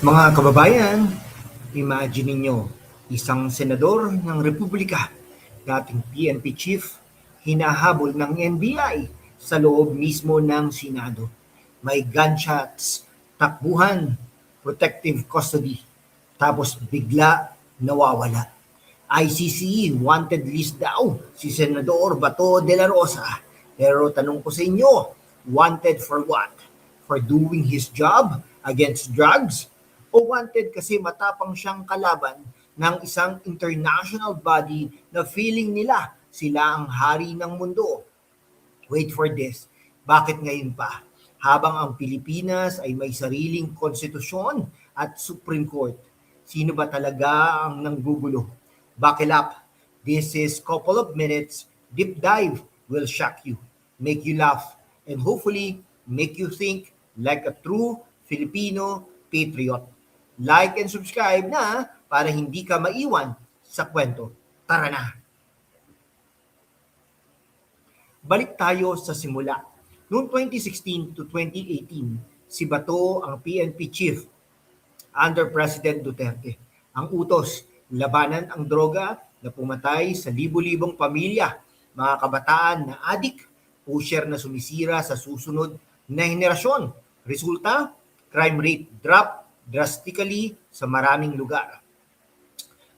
Mga kababayan, imagine ninyo, isang senador ng Republika, dating PNP chief, hinahabol ng NBI sa loob mismo ng Senado. May gunshots, takbuhan, protective custody, tapos bigla nawawala. ICC wanted list daw si Senador Bato de la Rosa. Pero tanong ko sa inyo, wanted for what? For doing his job against drugs? O wanted kasi matapang siyang kalaban ng isang international body na feeling nila sila ang hari ng mundo? Wait for this. Bakit ngayon pa? Habang ang Pilipinas ay may sariling konstitusyon at Supreme Court, sino ba talaga ang nanggugulo? Buckle up. This is couple of minutes. Deep dive will shock you, make you laugh, and hopefully make you think like a true Filipino patriot. Like and subscribe na para hindi ka maiwan sa kwento. Tara na! Balik tayo sa simula. Noong 2016 to 2018, si Bato ang PNP chief under President Duterte. Ang utos, labanan ang droga na pumatay sa libo-libong pamilya, mga kabataan na adik, pusher na sumisira sa susunod na henerasyon. Resulta, crime rate drop drastically sa maraming lugar.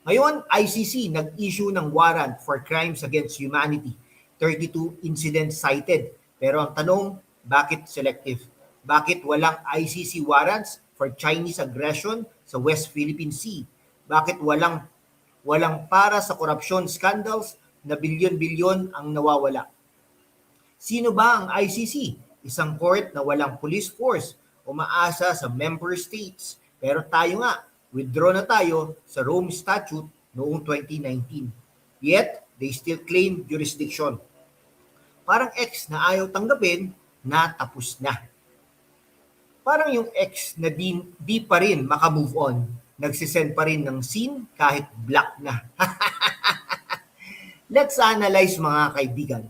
Ngayon, ICC nag-issue ng warrant for crimes against humanity. 32 incidents cited. Pero ang tanong, bakit selective? Bakit walang ICC warrants for Chinese aggression sa West Philippine Sea? Bakit walang para sa corruption scandals na bilyon-bilyon ang nawawala? Sino ba ang ICC? Isang court na walang police force, umaasa sa member states. Pero tayo nga, withdraw na tayo sa Rome Statute noong 2019. Yet, they still claim jurisdiction. Parang ex na ayaw tanggapin na tapos na. Parang yung ex na di pa rin makamove on, nagsisend pa rin ng scene kahit black na. Let's analyze mga kaibigan.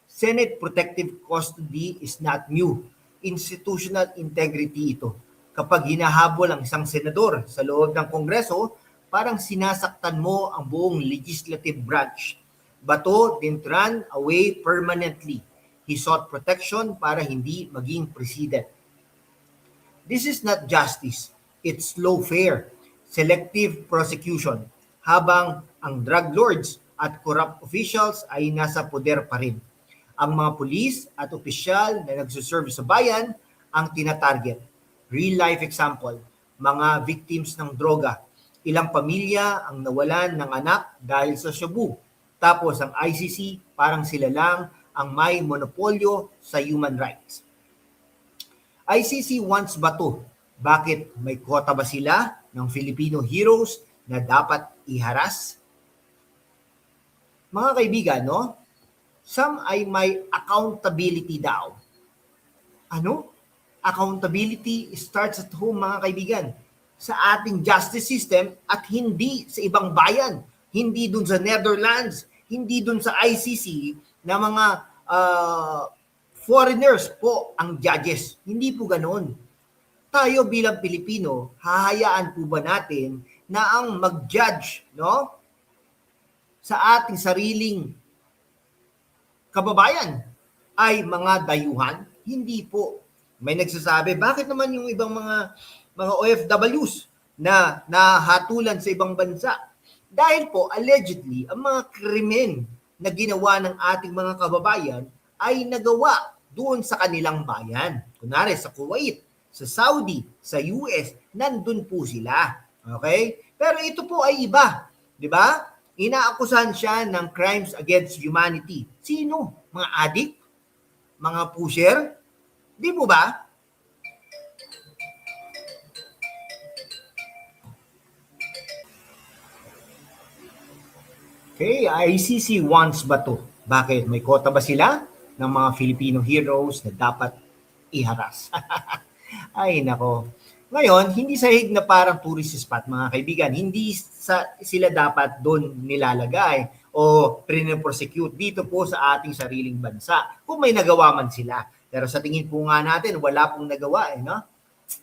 Senate protective custody is not new. Institutional integrity ito. Kapag hinahabol ang isang senador sa loob ng Kongreso, parang sinasaktan mo ang buong legislative branch. Bato didn't run away permanently. He sought protection para hindi maging president. This is not justice. It's lawfare. Selective prosecution. Habang ang drug lords at corrupt officials ay nasa poder pa rin. Ang mga pulis at opisyal na nagsuserve sa bayan ang tinatarget. Real life example, mga victims ng droga. Ilang pamilya ang nawalan ng anak dahil sa shabu. Tapos ang ICC parang sila lang ang may monopolyo sa human rights. ICC wants Bato. Bakit? May quota ba sila ng Filipino heroes na dapat iharas? Mga kaibigan, no? Some ay may accountability daw. Ano? Accountability starts at home, mga kaibigan. Sa ating justice system at hindi sa ibang bayan. Hindi dun sa Netherlands, hindi dun sa ICC na mga foreigners po ang judges. Hindi po ganoon. Tayo bilang Pilipino, hahayaan po ba natin na ang mag-judge, no? Sa ating sariling kababayan ay mga dayuhan? Hindi po. May nagsasabi, bakit naman yung ibang mga OFWs na nahatulan sa ibang bansa? Dahil po, allegedly, ang mga krimen na ginawa ng ating mga kababayan ay nagawa doon sa kanilang bayan. Kunwari, sa Kuwait, sa Saudi, sa US, nandun po sila. Okay? Pero ito po ay iba. Di ba? Inaakusahan siya ng crimes against humanity. Sino? Mga adik? Mga pusher? Di po ba? Okay, ICC wants Bato. Bakit? May quota ba sila ng mga Filipino heroes na dapat iharas? Ay, nako. Ngayon, hindi sahig na parang tourist spot, mga kaibigan. Hindi sila dapat doon nilalagay o prin-prosecute dito po sa ating sariling bansa kung may nagawa man sila. Pero sa tingin po nga natin, wala pong nagawa, no?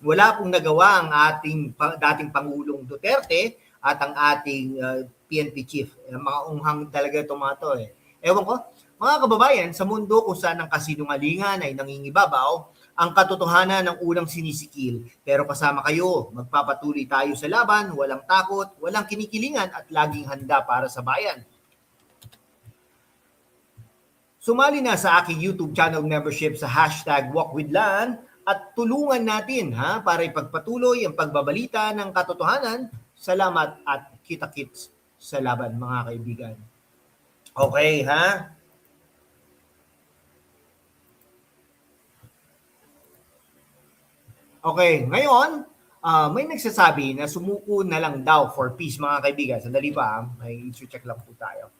Wala pong nagawa ang ating dating Pangulong Duterte at ang ating PNP chief. Mga unghang talaga itong mga to eh. Ewan ko, mga kababayan, sa mundo kung saan ang kasinungalingan ay nangingibabaw, ang katotohanan ng unang sinisikil. Pero kasama kayo, magpapatuloy tayo sa laban, walang takot, walang kinikilingan at laging handa para sa bayan. Sumali na sa aking YouTube channel membership sa #WalkWithLan at tulungan natin para ipagpatuloy ang pagbabalita ng katotohanan. Salamat at kita-kits sa laban mga kaibigan. Okay ha? Okay, ngayon, may nagsasabi na sumuko na lang daw for peace mga kaibigan. Sandali pa, may i-check lang po tayo.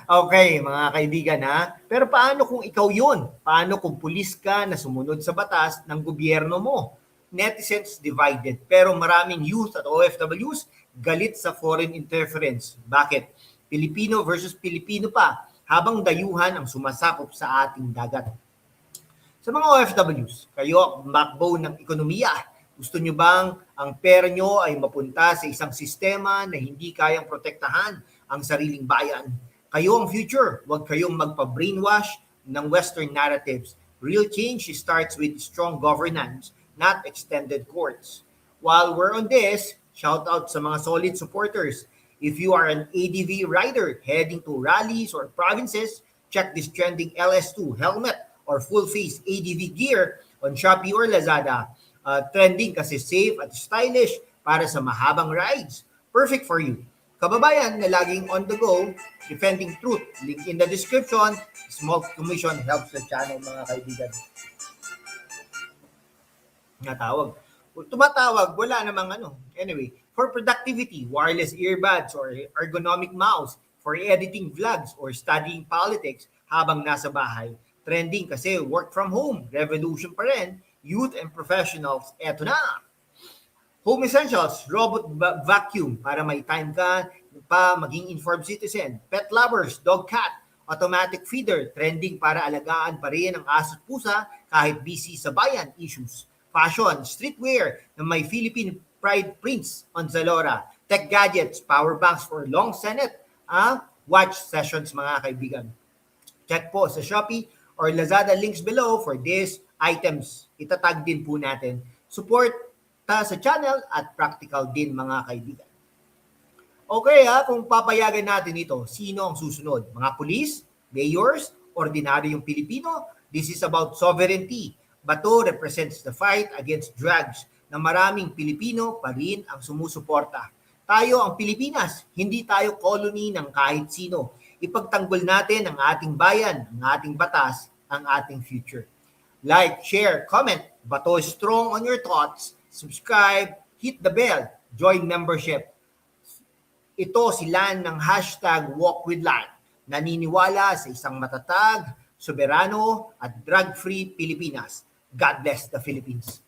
Okay, mga kaibigan ha. Pero paano kung ikaw yun? Paano kung pulis ka na sumunod sa batas ng gobyerno mo? Netizens divided. Pero maraming youth at OFWs galit sa foreign interference. Bakit? Pilipino versus Pilipino pa, habang dayuhan ang sumasakop sa ating dagat. Sa mga OFWs, kayo ang backbone ng ekonomiya. Gusto nyo bang ang pera nyo ay mapunta sa isang sistema na hindi kayang protektahan ang sariling bayan? Kayo ang future. Huwag kayong magpa-brainwash ng Western narratives. Real change starts with strong governance, not extended courts. While we're on this, shout out sa mga solid supporters. If you are an ADV rider heading to rallies or provinces, check this trending LS2 helmet or full-face ADV gear on Shopee or Lazada. Trending kasi safe at stylish para sa mahabang rides. Perfect for you. Kababayan na laging on the go, defending truth. Link in the description. Small commission helps the channel mga kaibigan. Natawag. Tumatawag, wala namang ano. Anyway, for productivity, wireless earbuds or ergonomic mouse, for editing vlogs or studying politics habang nasa bahay. Trending kasi work from home, revolution pa rin, youth and professionals, eto na. Home essentials, robot vacuum para may time ka pa maging informed citizen. Pet lovers, dog cat, automatic feeder, trending para alagaan pa rin ang aso't pusa kahit busy sa bayan issues. Fashion, streetwear na may Philippine pride prints on Zalora. Tech gadgets, power banks for long Senate, watch sessions mga kaibigan. Check po sa Shopee or Lazada links below for these items. Itatag din po natin. Support sa channel at practical din mga kaibigan. Okay kung papayagan natin ito, sino ang susunod? Mga pulis, mayors, ordinaryong Pilipino? This is about sovereignty. Bato represents the fight against drugs na maraming Pilipino pa rin ang sumusuporta. Tayo ang Pilipinas, hindi tayo colony ng kahit sino. Ipagtanggol natin ang ating bayan, ang ating batas, ang ating future. Like, share, comment. Bato is strong on your thoughts. Subscribe, hit the bell, join membership. Ito si Lan ng #WalkWithLan. Naniniwala sa isang matatag, soberano at drug-free Pilipinas. God bless the Philippines.